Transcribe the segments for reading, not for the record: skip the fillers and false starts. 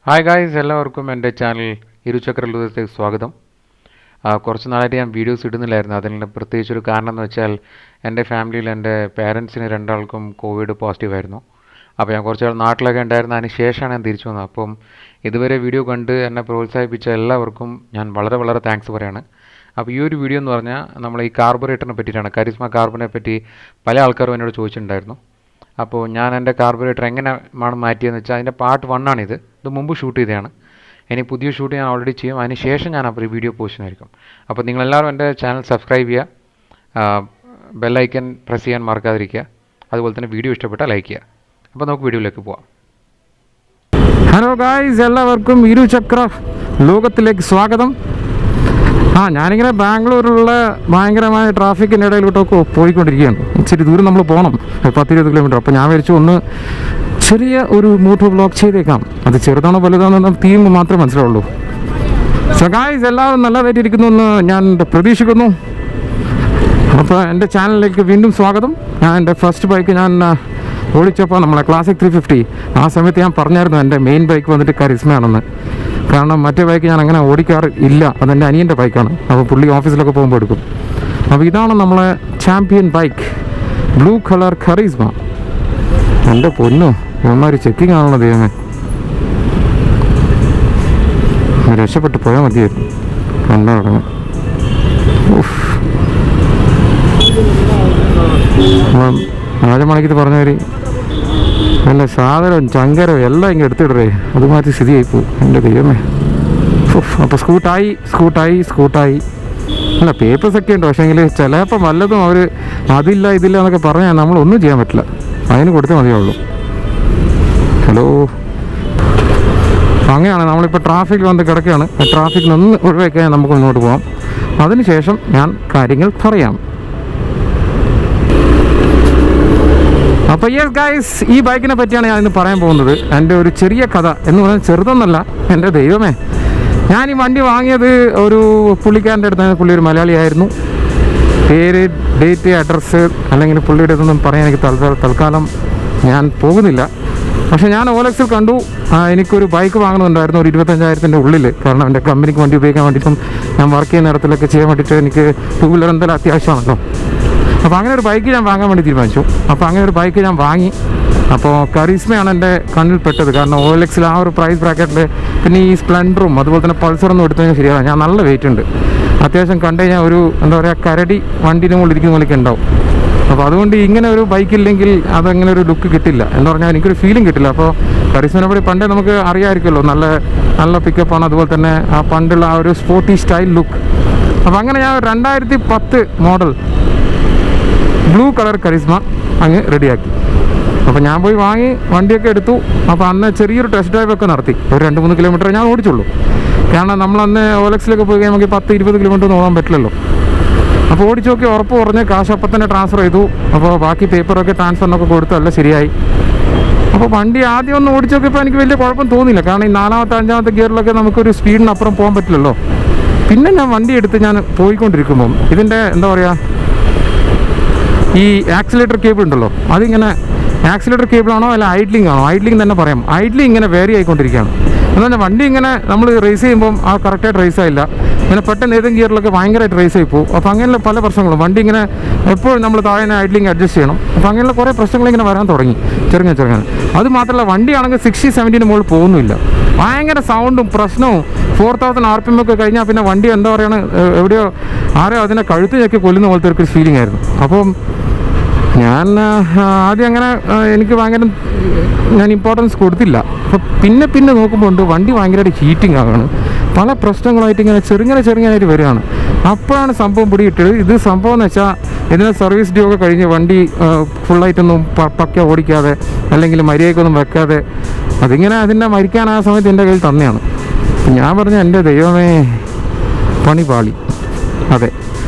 Hi guys, എല്ലാവർക്കും എൻ്റെ channel ഇരുചക്രയിലേക്ക് സ്വാഗതം. കുറച്ച് നാളായിട്ട് ഞാൻ വീഡിയോസ് ഇടുന്നില്ലായിരുന്നു. അതിനുള്ള പ്രത്യേകിച്ചൊരു കാരണം എന്ന് വെച്ചാൽ എൻ്റെ ഫാമിലിയിൽ എൻ്റെ പേരൻസിന് രണ്ടാൾക്കും കോവിഡ് പോസിറ്റീവായിരുന്നു. അപ്പോൾ ഞാൻ കുറച്ച് നാൾ നാട്ടിലൊക്കെ ഉണ്ടായിരുന്നു. അതിന് ശേഷമാണ് ഞാൻ തിരിച്ചു വന്നത്. അപ്പം ഇതുവരെ വീഡിയോ കണ്ട് എന്നെ പ്രോത്സാഹിപ്പിച്ച എല്ലാവർക്കും ഞാൻ വളരെ താങ്ക്സ് പറയാണ്. അപ്പോൾ ഈ ഒരു വീഡിയോ എന്ന് പറഞ്ഞാൽ നമ്മൾ ഈ കാർബറേറ്ററിനെ പറ്റിയിട്ടാണ്. കരിസ്മ കാർബിനെ പറ്റി പല ആൾക്കാരും എന്നോട് ചോദിച്ചിട്ടുണ്ടായിരുന്നു. അപ്പോൾ ഞാൻ എൻ്റെ കാർബറേറ്റർ എങ്ങനെയാണ് മാറ്റിയതെന്ന് വെച്ചാൽ അതിൻ്റെ പാർട്ട് 1 ആണിത്. ഇത് മുമ്പ് ഷൂട്ട് ചെയ്തതാണ്. ഇനി പുതിയ ഷൂട്ട് ഞാൻ ഓൾറെഡി ചെയ്യും. അതിന് ശേഷം ഞാൻ അപ്പോൾ ഈ വീഡിയോ പോസ്റ്റ് ചെയ്യുന്നതായിരിക്കും. അപ്പോൾ നിങ്ങളെല്ലാവരും എൻ്റെ ചാനൽ സബ്സ്ക്രൈബ് ചെയ്യുക, ബെല്ലൈക്കൻ പ്രസ് ചെയ്യാൻ മറക്കാതിരിക്കുക. അതുപോലെ തന്നെ വീഡിയോ ഇഷ്ടപ്പെട്ടാൽ ലൈക്ക് ചെയ്യുക. അപ്പോൾ നമുക്ക് വീഡിയോയിലേക്ക് പോവാം. ഹലോ ഗായ്സ്, എല്ലാവർക്കും ഇരുചക്ര ലോകത്തിലേക്ക് സ്വാഗതം. ഞാനിങ്ങനെ ബാംഗ്ലൂരിലുള്ള ഭയങ്കരമായ ട്രാഫിക്കിൻ്റെ ഇടയിലോട്ടൊക്കെ പോയിക്കൊണ്ടിരിക്കുകയാണ്. ഇച്ചിരി ദൂരം നമ്മൾ പോകണം, 10-20 കിലോമീറ്റർ. അപ്പോൾ ഞാൻ വിചാരിച്ചു ഒന്ന് ചെറിയ ഒരു മോട്ടോ വ്ലോഗ് ചെയ്തേക്കാം. അത് ചെറുതാണോ വലുതാണോ തീം മാത്രമേ മനസ്സിലാവുള്ളൂ. സോ ഗായ്സ്, എല്ലാവരും നല്ലതായിട്ടിരിക്കുന്നു എന്ന് ഞാൻ പ്രതീക്ഷിക്കുന്നു. അപ്പോൾ എൻ്റെ ചാനലിലേക്ക് വീണ്ടും സ്വാഗതം. ഞാൻ എൻ്റെ ഫസ്റ്റ് ബൈക്ക് ഞാൻ ഓടിച്ചപ്പോൾ നമ്മളെ ക്ലാസിക് 350, ആ സമയത്ത് ഞാൻ പറഞ്ഞായിരുന്നു എൻ്റെ മെയിൻ ബൈക്ക് വന്നിട്ട് കരിസ്മയാണെന്ന്. കാരണം മറ്റേ ബൈക്ക് ഞാൻ അങ്ങനെ ഓടിക്കാറ് ഇല്ല, അതെൻ്റെ അനിയൻ്റെ ബൈക്കാണ്. അപ്പോൾ പുള്ളി ഓഫീസിലൊക്കെ പോകുമ്പോൾ എടുക്കും. അപ്പോൾ ഇതാണ് നമ്മളെ ചാമ്പ്യൻ ബൈക്ക്, ബ്ലൂ കളർ കറിസ്മ. എൻ്റെ പൊന്നോ, ഒന്നാര് ചെക്കിങ് ആണല്ലോ ദൈവമേ. രക്ഷപ്പെട്ട് പോയാൽ മതിയായിരുന്നു. കണ്ടാ തുടങ്ങി. രാജമണിക്ക് പറഞ്ഞവര് നല്ല സാധനവും ചങ്കരവും എല്ലാം ഇങ്ങനെ എടുത്തിടറേ, അതുമാതിരി സ്ഥിതിയായിപ്പോവും. എൻ്റെ ദൈവമേ. അപ്പോൾ സ്കൂട്ടായി അല്ല, പേപ്പേഴ്സൊക്കെ ഉണ്ട്. പക്ഷേങ്കിൽ ചിലപ്പോൾ വല്ലതും അവർ അതില്ല ഇതില്ല എന്നൊക്കെ പറഞ്ഞാൽ നമ്മളൊന്നും ചെയ്യാൻ പറ്റില്ല. അതിന് കൊടുത്തേ മതിയുള്ളൂ. ഹലോ, അങ്ങനെയാണ് നമ്മളിപ്പോൾ ട്രാഫിക്കിൽ വന്ന് കിടക്കുകയാണ്. ട്രാഫിക്കിൽ നിന്ന് ഒഴിവാക്കാൻ നമുക്ക് മുന്നോട്ട് പോകാം. അതിനുശേഷം ഞാൻ കാര്യങ്ങൾ പറയാം. അപ്പോൾ യെസ് ഗൈസ്, ഈ ബൈക്കിനെ പറ്റിയാണ് ഞാൻ ഇന്ന് പറയാൻ പോകുന്നത്. എൻ്റെ ഒരു ചെറിയ കഥ എന്ന് പറഞ്ഞാൽ ചെറുതൊന്നല്ല. എൻ്റെ ദൈവമേ, ഞാൻ ഈ വണ്ടി വാങ്ങിയത് ഒരു പുള്ളിക്കാരൻ്റെ അടുത്താണ്. പുള്ളി ഒരു മലയാളിയായിരുന്നു. പേര്, ഡേറ്റ്, അഡ്രസ്സ് അല്ലെങ്കിൽ പുള്ളിയുടെ ഇതൊന്നും പറയാൻ എനിക്ക് തൽക്കാലം ഞാൻ പോകുന്നില്ല. പക്ഷേ ഞാൻ OLXൽ കണ്ടു എനിക്കൊരു ബൈക്ക് വാങ്ങുന്നുണ്ടായിരുന്നു ഒരു 25,000-ൻ്റെ ഉള്ളിൽ. കാരണം എൻ്റെ കമ്പനിക്ക് വണ്ടി ഉപയോഗിക്കാൻ വേണ്ടിയിട്ടും ഞാൻ വർക്ക് ചെയ്യുന്ന ഇടത്തിലൊക്കെ ചെയ്യാൻ വേണ്ടിയിട്ട് എനിക്ക് 2 വീലർ എന്തായാലും അത്യാവശ്യമാണല്ലോ. അപ്പോൾ അങ്ങനെ ഒരു ബൈക്ക് ഞാൻ വാങ്ങാൻ വേണ്ടി തീരുമാനിച്ചു. അപ്പോൾ അങ്ങനെ ഒരു ബൈക്ക് ഞാൻ വാങ്ങി. അപ്പോൾ കറിസ്മയാണ് എൻ്റെ കണ്ണിൽ പെട്ടത്. കാരണം OLXൽ ആ ഒരു പ്രൈസ് ബ്രാക്കറ്റിൽ പിന്നെ ഈ സ്പ്ലെൻഡറും അതുപോലെ തന്നെ പൾസറൊന്നും എടുത്തു കഴിഞ്ഞാൽ ശരിയാണ്. ഞാൻ നല്ല വെയിറ്റ് ഉണ്ട്, അത്യാവശ്യം കണ്ടു കഴിഞ്ഞാൽ ഒരു എന്താ പറയുക കരടി വണ്ടിൻ്റെ മുകളിൽ ഇരിക്കുന്ന പോലെയൊക്കെ ഉണ്ടാവും. അപ്പോൾ അതുകൊണ്ട് ഇങ്ങനെ ഒരു ബൈക്കില്ലെങ്കിൽ അതങ്ങനെ ഒരു ലുക്ക് കിട്ടില്ല, എന്ന് പറഞ്ഞാൽ എനിക്കൊരു ഫീലിംഗ് കിട്ടില്ല. അപ്പോൾ കറിസ്മനെ പറ്റി പണ്ടേ നമുക്ക് അറിയാമായിരിക്കുമല്ലോ, നല്ല പിക്കപ്പാണ്. അതുപോലെ തന്നെ ആ പണ്ടുള്ള ആ ഒരു സ്പോർട്ടി സ്റ്റൈൽ ലുക്ക്. അപ്പോൾ അങ്ങനെ ഞാൻ 2010 മോഡൽ ബ്ലൂ കളർ കറിസ്മ അങ്ങ് റെഡിയാക്കി. അപ്പോൾ ഞാൻ പോയി വാങ്ങി വണ്ടിയൊക്കെ എടുത്തു. അപ്പോൾ അന്ന് ചെറിയൊരു ടെസ്റ്റ് ഡ്രൈവൊക്കെ നടത്തി. ഒരു 2-3 കിലോമീറ്റർ ഞാൻ ഓടിച്ചുള്ളൂ. കാരണം നമ്മളന്ന് OLXലൊക്കെ പോയി കഴിഞ്ഞാൽ നമുക്ക് 10-20 കിലോമീറ്റർ ഓടാൻ പറ്റില്ലല്ലോ. അപ്പോൾ ഓടിച്ചു നോക്കി, ഉറപ്പ് പറഞ്ഞ് കാശ് അപ്പം തന്നെ ട്രാൻസ്ഫർ ചെയ്തു. അപ്പോൾ ബാക്കി പേപ്പറൊക്കെ ട്രാൻസ്ഫറിനൊക്കെ കൊടുത്തു, എല്ലാം ശരിയായി. അപ്പോൾ വണ്ടി ആദ്യം ഒന്ന് ഓടിച്ചു നോക്കിയപ്പോൾ എനിക്ക് വലിയ കുഴപ്പം തോന്നിയില്ല. കാരണം ഈ 4ാമത്തെ 5ാമത്തെ ഗിയറിലൊക്കെ നമുക്കൊരു സ്പീഡിനപ്പുറം പോകാൻ പറ്റില്ലല്ലോ. പിന്നെ ഞാൻ വണ്ടി എടുത്ത് ഞാൻ പോയിക്കൊണ്ടിരിക്കുമ്പം ഇതിൻ്റെ എന്താ പറയുക, ഈ ആക്സിലേറ്റർ കേബിൾ ഉണ്ടല്ലോ, അതിങ്ങനെ ആക്സിലേറ്റർ കേബിളാണോ അല്ല ഐഡ്ലിംഗ് ആണോ, ഐഡ്ലിംഗ് തന്നെ പറയാം. ഐഡ്ലിംഗ് ഇങ്ങനെ വേരി ആയിക്കൊണ്ടിരിക്കുകയാണ്. എന്ന് പറഞ്ഞാൽ വണ്ടി ഇങ്ങനെ നമ്മൾ റേസ് ചെയ്യുമ്പം ആ കറക്റ്റായിട്ട് റേസ് ആയില്ല. ഇങ്ങനെ പെട്ടെന്ന് ഏതെങ്കിലും ഗിയറിലൊക്കെ ഭയങ്കരമായിട്ട് റേസ് ആയി പോകും. അപ്പോൾ അങ്ങനെയുള്ള പല പ്രശ്നങ്ങളും, വണ്ടി ഇങ്ങനെ എപ്പോഴും നമ്മൾ താഴെ ഐഡ്ലിംഗ് അഡ്ജസ്റ്റ് ചെയ്യണം. അപ്പോൾ അങ്ങനെയുള്ള കുറേ പ്രശ്നങ്ങൾ ഇങ്ങനെ വരാൻ തുടങ്ങി ചെറുങ്ങനെ. അത് മാത്രമല്ല, വണ്ടിയാണെങ്കിൽ 60-70 മുകളിൽ പോകുന്നില്ല. ഭയങ്കര സൗണ്ടും പ്രശ്നവും. 4000 RPM ഒക്കെ കഴിഞ്ഞാൽ പിന്നെ വണ്ടി എന്താ പറയുക, എവിടെയോ ആരോ അതിനെ കഴുത്ത് ഞെക്കി കൊല്ലുന്ന പോലത്തെ ഒരു ഫീലിംഗ് ആയിരുന്നു. അപ്പം ഞാൻ ആദ്യം അങ്ങനെ എനിക്ക് ഞാൻ ഇമ്പോർട്ടൻസ് കൊടുത്തില്ല. അപ്പോൾ പിന്നെ നോക്കുമ്പോൾ ഉണ്ട് വണ്ടി ഭയങ്കരമായിട്ട് ഹീറ്റിംഗ് ആവുകയാണ്. പല പ്രശ്നങ്ങളായിട്ട് ഇങ്ങനെ ചെറുങ്ങനായിട്ട് വരികയാണ്. അപ്പോഴാണ് സംഭവം പിടികിട്ടത്. ഇത് സംഭവം എന്ന് വെച്ചാൽ ഇതിന് സർവീസ് ഡ്യൂ ഒക്കെ കഴിഞ്ഞ് വണ്ടി ഫുള്ളായിട്ടൊന്നും പക്ക ഓടിക്കാതെ അല്ലെങ്കിൽ മര്യാദക്കൊന്നും വെക്കാതെ അതിങ്ങനെ അതിൻ്റെ മരിക്കാൻ ആ സമയത്ത് എൻ്റെ കയ്യിൽ തന്നെയാണ്. ഞാൻ പറഞ്ഞു, എൻ്റെ ദൈവമേ, പണി പാളി. അതെ,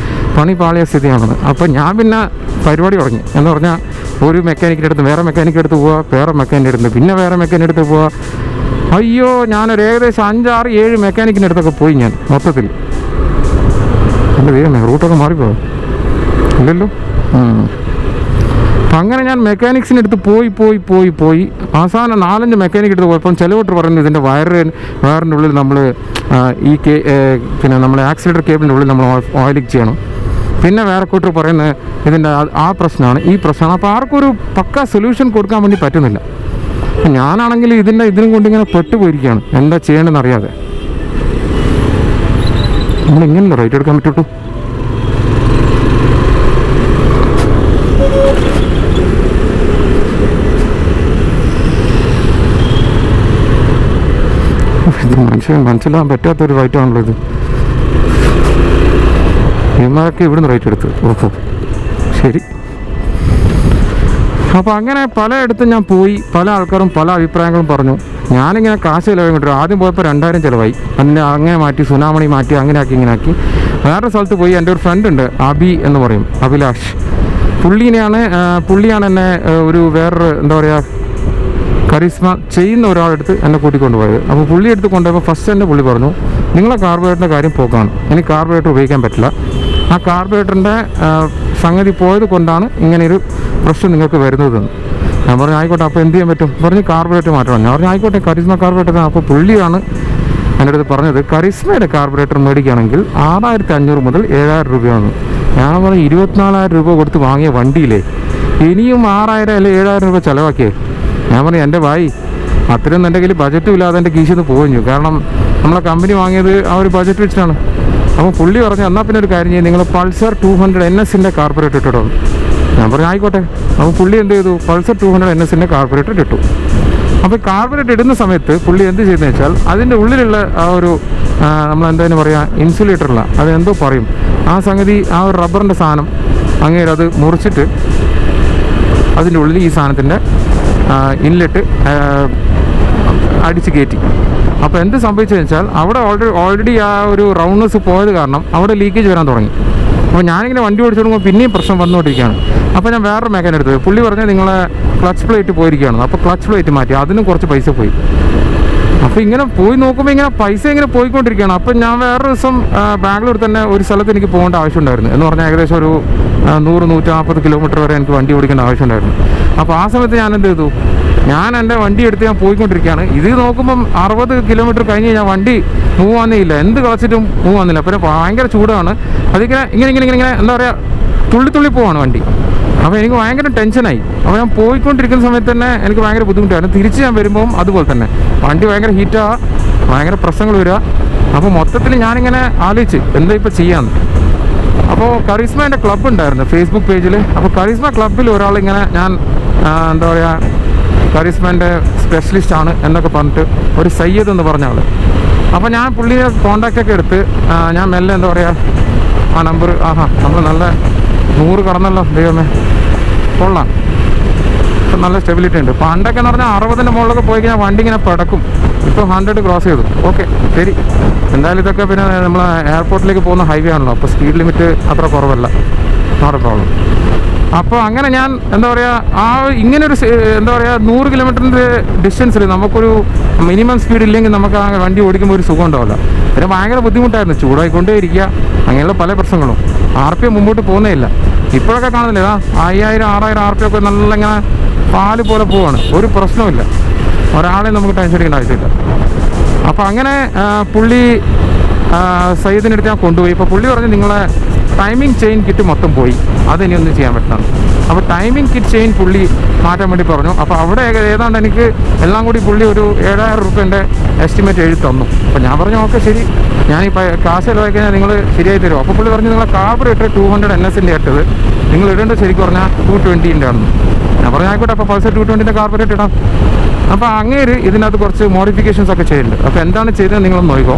പണി പാളിയ സ്ഥിതിയാണത്. അപ്പോൾ ഞാൻ പിന്നെ പരിപാടി തുടങ്ങി. എന്ന് പറഞ്ഞാൽ ഒരു മെക്കാനിക്കിൻ്റെ അടുത്ത് വേറെ മെക്കാനിക്കിൻ്റെ അടുത്ത് പോവുക, വേറെ മെക്കാനിക്കിൻ്റെ അടുത്ത് പിന്നെ വേറെ മെക്കാനിക്കിൻ്റെ അടുത്ത് പോവുക. അയ്യോ, ഞാനൊരു ഏകദേശം 5-6-7 മെക്കാനിക്കിൻ്റെ അടുത്തൊക്കെ പോയി ഞാൻ മൊത്തത്തിൽ. എൻ്റെ ദൈവമേ, റൂട്ടൊക്കെ മാറിപ്പോയോ? ഇല്ലല്ലോ. അങ്ങനെ ഞാൻ മെക്കാനിക്സിൻ്റെ അടുത്ത് പോയി അവസാനം 4-5 മെക്കാനിക് എടുത്ത് പോയപ്പോൾ ചിലവട്ട് പറയുന്നത് ഇതിൻ്റെ വയറിൻ്റെ ഉള്ളിൽ നമ്മൾ പിന്നെ നമ്മുടെ ആക്സിലേറ്റർ കേബിളിൻ്റെ ഉള്ളിൽ നമ്മൾ ഓയിലിംഗ് ചെയ്യണം. പിന്നെ വേറെ കൂട്ടർ പറയുന്നത് ഇതിൻ്റെ ആ പ്രശ്നമാണ് ഈ പ്രശ്നമാണ്. അപ്പോൾ ആർക്കും ഒരു പക്ക സൊല്യൂഷൻ കൊടുക്കാൻ വേണ്ടി പറ്റുന്നില്ല. ഞാനാണെങ്കിൽ ഇതിനും കൊണ്ട് ഇങ്ങനെ പെട്ടുപോയിരിക്കുകയാണ്, എന്താ ചെയ്യേണ്ടതെന്ന് അറിയാതെ. നമ്മളിങ്ങനെയല്ല റൈറ്റ് എടുക്കാൻ പറ്റുള്ളൂ. ഇത് മനസ്സിലാകാൻ പറ്റാത്തൊരു റൈറ്റാണല്ലോ ഇത്. ഇമാരൊക്കെ ഇവിടുന്ന് റൈറ്റ് എടുത്ത്. ഓഹോ ശരി. അപ്പോൾ അങ്ങനെ പലയിടത്തും ഞാൻ പോയി, പല ആൾക്കാരും പല അഭിപ്രായങ്ങളും പറഞ്ഞു. ഞാനിങ്ങനെ കാശ് ചിലവായി കൊണ്ടിരും. ആദ്യം പോയപ്പോൾ 2000 ചിലവായി. അതിൻ്റെ അങ്ങനെ മാറ്റി സുനാമണി മാറ്റി അങ്ങനെ ആക്കി ഇങ്ങനെ ആക്കി. വേറെ സ്ഥലത്ത് പോയി എൻ്റെ ഒരു ഫ്രണ്ട് ഉണ്ട്, അബി എന്ന് പറയും, അഭിലാഷ്. പുള്ളിയാണ് എന്നെ ഒരു വേറൊരു എന്താ പറയുക കറിസ്മ ചെയ്യുന്ന ഒരാളെടുത്ത് എന്നെ കൂട്ടിക്കൊണ്ട് പോയത്. അപ്പോൾ പുള്ളി എടുത്ത് കൊണ്ടുപോയപ്പോൾ ഫസ്റ്റ് തന്നെ പുള്ളി പറഞ്ഞു, നിങ്ങളെ കാർബറേറ്ററിൻ്റെ കാര്യം പോക്കാണ്, എനിക്ക് കാർബറേറ്റർ ഉപയോഗിക്കാൻ പറ്റില്ല. ആ കാർബറേറ്ററിൻ്റെ സംഗതി പോയത് കൊണ്ടാണ് ഇങ്ങനെയൊരു പ്രശ്നം നിങ്ങൾക്ക് വരുന്നതെന്ന്. ഞാൻ പറഞ്ഞു ആയിക്കോട്ടെ, അപ്പോൾ എന്ത് ചെയ്യാൻ പറ്റും? പറഞ്ഞ് കാർബറേറ്റർ മാറ്റണം. ഞാൻ പറഞ്ഞു ആയിക്കോട്ടെ, കറിസ്മ കാർബറേറ്റർ. അപ്പോൾ പുള്ളിയാണ് എൻ്റെ അടുത്ത് പറഞ്ഞത് കറിസ്മയുടെ കാർബറേറ്റർ മേടിക്കുകയാണെങ്കിൽ 6500 മുതൽ 7000 രൂപയാണ്. ഞാൻ പറഞ്ഞു 24,000 രൂപ കൊടുത്ത് വാങ്ങിയ വണ്ടിയിലെ ഇനിയും 6000 അല്ലെങ്കിൽ 7000 രൂപ ചിലവാക്കിയേ. ഞാൻ പറഞ്ഞു എൻ്റെ ഭായി അത്രയും എൻ്റെ കയ്യിൽ ബജറ്റും ഇല്ലാതെ എൻ്റെ കീശിൽ നിന്ന് പോകഞ്ഞു. കാരണം നമ്മളെ കമ്പനി വാങ്ങിയത് ആ ഒരു ബജറ്റ് വെച്ചിട്ടാണ്. അപ്പോൾ പുള്ളി പറഞ്ഞു എന്നാൽ പിന്നെ ഒരു കാര്യം ചെയ്യും, നിങ്ങൾ പൾസർ 200 NSൻ്റെ കാർബറേറ്റർ ഇട്ടിട്ടോ. ഞാൻ പറഞ്ഞു ആയിക്കോട്ടെ. അപ്പോൾ പുള്ളി എന്ത് ചെയ്തു, പൾസർ 200 NSൻ്റെ കാർബറേറ്റർ ഇട്ടു. അപ്പോൾ കാർബറേറ്റർ ഇടുന്ന സമയത്ത് പുള്ളി എന്ത് ചെയ്തെന്ന് വെച്ചാൽ അതിൻ്റെ ഉള്ളിലുള്ള ആ ഒരു നമ്മളെന്തായാലും പറയുക ഇൻസുലേറ്ററില്ല, അതെന്തോ പറയും ആ സംഗതി, ആ ഒരു റബ്ബറിൻ്റെ സാധനം അങ്ങേര് അത് മുറിച്ചിട്ട് അതിൻ്റെ ഉള്ളിൽ ഈ സാധനത്തിൻ്റെ ഇൻലെറ്റ് അടിച്ച് കയറ്റി. അപ്പോൾ എന്ത് സംഭവിച്ചതെന്ന് വെച്ചാൽ അവിടെ ഓൾറെഡി ആ ഒരു റൗണ്ട്നെസ് പോയത് കാരണം അവിടെ ലീക്കേജ് വരാൻ തുടങ്ങി. അപ്പോൾ ഞാനിങ്ങനെ വണ്ടി ഓടിച്ചു തുടങ്ങുമ്പോൾ പിന്നെയും പ്രശ്നം വന്നുകൊണ്ടിരിക്കുകയാണ്. അപ്പോൾ ഞാൻ വേറൊരു മെക്കാനിക് എടുത്തത്. പുള്ളി പറഞ്ഞാൽ നിങ്ങളെ ക്ലച്ച് പ്ലേറ്റ് പോയിരിക്കുകയാണ്. അപ്പോൾ ക്ലച്ച് പ്ലേറ്റ് മാറ്റി, അതിനും കുറച്ച് പൈസ പോയി. അപ്പോൾ ഇങ്ങനെ പോയി നോക്കുമ്പോൾ ഇങ്ങനെ പൈസ ഇങ്ങനെ പോയിക്കൊണ്ടിരിക്കുകയാണ്. അപ്പം ഞാൻ വേറൊരു ദിവസം ബാംഗ്ലൂർ തന്നെ ഒരു സ്ഥലത്ത് എനിക്ക് പോകേണ്ട ആവശ്യമുണ്ടായിരുന്നു. എന്ന് പറഞ്ഞാൽ ഏകദേശം ഒരു 100-140 കിലോമീറ്റർ വരെ എനിക്ക് വണ്ടി ഓടിക്കേണ്ട ആവശ്യമുണ്ടായിരുന്നു. അപ്പോൾ ആ സമയത്ത് ഞാൻ എന്ത് ചെയ്തു, ഞാൻ എൻ്റെ വണ്ടി എടുത്ത് ഞാൻ പോയിക്കൊണ്ടിരിക്കുകയാണ്. ഇത് നോക്കുമ്പം 60 കിലോമീറ്റർ കഴിഞ്ഞ് ഞാൻ വണ്ടി മൂവ് ആകുന്നില്ല, എന്ത് കളിച്ചിട്ടും മൂവ് ആകുന്നില്ല. പിന്നെ ഭയങ്കര ചൂടാണ്. അതിങ്ങനെ ഇങ്ങനെ എന്താ പറയുക തുള്ളി പോവാണ് വണ്ടി. അപ്പോൾ എനിക്ക് ഭയങ്കര ടെൻഷനായി. അപ്പോൾ ഞാൻ പോയിക്കൊണ്ടിരിക്കുന്ന സമയത്ത് തന്നെ എനിക്ക് ഭയങ്കര ബുദ്ധിമുട്ടായിരുന്നു. തിരിച്ച് ഞാൻ വരുമ്പം അതുപോലെ തന്നെ വണ്ടി ഭയങ്കര ഹീറ്റാണ്, ഭയങ്കര പ്രശ്നങ്ങൾ വരിക. അപ്പോൾ മൊത്തത്തിൽ ഞാനിങ്ങനെ ആലോചിച്ച് എന്താ ഇപ്പോൾ ചെയ്യാമെന്ന്. അപ്പോൾ കറിസ്മേൻ്റെ ക്ലബ്ബ് ഉണ്ടായിരുന്നു ഫേസ്ബുക്ക് പേജിൽ. അപ്പോൾ കറിസ്മ ക്ലബ്ബിൽ ഒരാളിങ്ങനെ ഞാൻ എന്താ പറയുക കറിസ്മേൻ്റെ സ്പെഷ്യലിസ്റ്റ് ആണ് എന്നൊക്കെ പറഞ്ഞിട്ട് ഒരു സയ്യദ് എന്ന് പറഞ്ഞ ആൾ. അപ്പോൾ ഞാൻ പുള്ളിയെ കോൺടാക്റ്റൊക്കെ എടുത്ത് ഞാൻ മെല്ലെ എന്താ പറയുക ആ നമ്പർ നമ്മൾ നല്ല 100 കടന്നല്ലോ, ദൈവമേ കൊള്ളാം, ഇപ്പം നല്ല സ്റ്റെബിലിറ്റി ഉണ്ട്. പണ്ടൊക്കെ എന്ന് പറഞ്ഞാൽ 60ൻ്റെ മുകളിലൊക്കെ പോയി കഴിഞ്ഞാൽ വണ്ടി ഇങ്ങനെ പടക്കും. ഇപ്പോൾ 100 ക്രോസ് ചെയ്തു. ഓക്കെ ശരി. എന്തായാലും ഇതൊക്കെ പിന്നെ നമ്മൾ എയർപോർട്ടിലേക്ക് പോകുന്ന ഹൈവേ ആണല്ലോ, അപ്പോൾ സ്പീഡ് ലിമിറ്റ് അത്ര കുറവല്ല, നോട്ട് എ പ്രോബ്ലം. അപ്പോൾ അങ്ങനെ ഞാൻ എന്താ പറയുക ആ ഇങ്ങനൊരു എന്താ പറയുക 100 കിലോമീറ്ററിൻ്റെ ഡിസ്റ്റൻസിൽ നമുക്കൊരു മിനിമം സ്പീഡ് ഇല്ലെങ്കിൽ നമുക്ക് ആ വണ്ടി ഓടിക്കുമ്പോൾ ഒരു സുഖം ഉണ്ടാവില്ല. പിന്നെ ഭയങ്കര ബുദ്ധിമുട്ടായിരുന്നു, ചൂടായിക്കൊണ്ടേ ഇരിക്കുക, അങ്ങനെയുള്ള പല പ്രശ്നങ്ങളും. RPM മുമ്പോട്ട് പോകുന്നേ ഇല്ല. ഇപ്പോഴൊക്കെ കാണുന്നില്ല 5000-6000 RPM ഒക്കെ നല്ല ഇങ്ങനെ പാല് പോലെ പോവാണ്, ഒരു പ്രശ്നമില്ല, ഒരാളെ നമുക്ക് ടെൻഷൻ അടിക്കേണ്ട ആവശ്യമില്ല. അപ്പോൾ അങ്ങനെ പുള്ളി സയ്യിദിൻ്റെ അടുത്ത് ഞാൻ കൊണ്ടുപോയി. ഇപ്പോൾ പുള്ളി പറഞ്ഞ് നിങ്ങളെ ടൈമിംഗ് ചെയിൻ കിറ്റ് മൊത്തം പോയി, അതിനി ഒന്നും ചെയ്യാൻ പറ്റണം. അപ്പോൾ ടൈമിംഗ് കിറ്റ് ചെയിൻ പുള്ളി മാറ്റാൻ വേണ്ടി പറഞ്ഞു. അപ്പോൾ അവിടെ ഏതാണ്ട് എനിക്ക് എല്ലാം കൂടി പുള്ളി ഒരു 7000 രൂപേൻ്റെ എസ്റ്റിമേറ്റ് എഴുതി തന്നു. അപ്പോൾ ഞാൻ പറഞ്ഞു ഓക്കെ ശരി, ഞാൻ ഈ കാശ് ചിലവാക്കി കഴിഞ്ഞാൽ നിങ്ങൾ ശരിയായി തരുമോ? അപ്പോൾ പുള്ളി പറഞ്ഞു നിങ്ങളെ കാർബറേറ്റർ 200 NSൻ്റെ ഇട്ടത്, നിങ്ങൾ ഇടേണ്ടത് ശരിക്കും പറഞ്ഞാൽ 220ൻ്റെ ആണെന്ന്. ഞാൻ പറഞ്ഞു ആയിക്കോട്ടെ, അപ്പോൾ പൾസർ 220ൻ്റെ കാർബറേറ്റർ ഇടാം. അപ്പോൾ അങ്ങേര് ഇതിനകത്ത് കുറച്ച് മോഡിഫിക്കേഷൻസ് ഒക്കെ ചെയ്യുന്നുണ്ട്. അപ്പോൾ എന്താണ് ചെയ്തത് നിങ്ങളൊന്ന് നോക്കിക്കോ.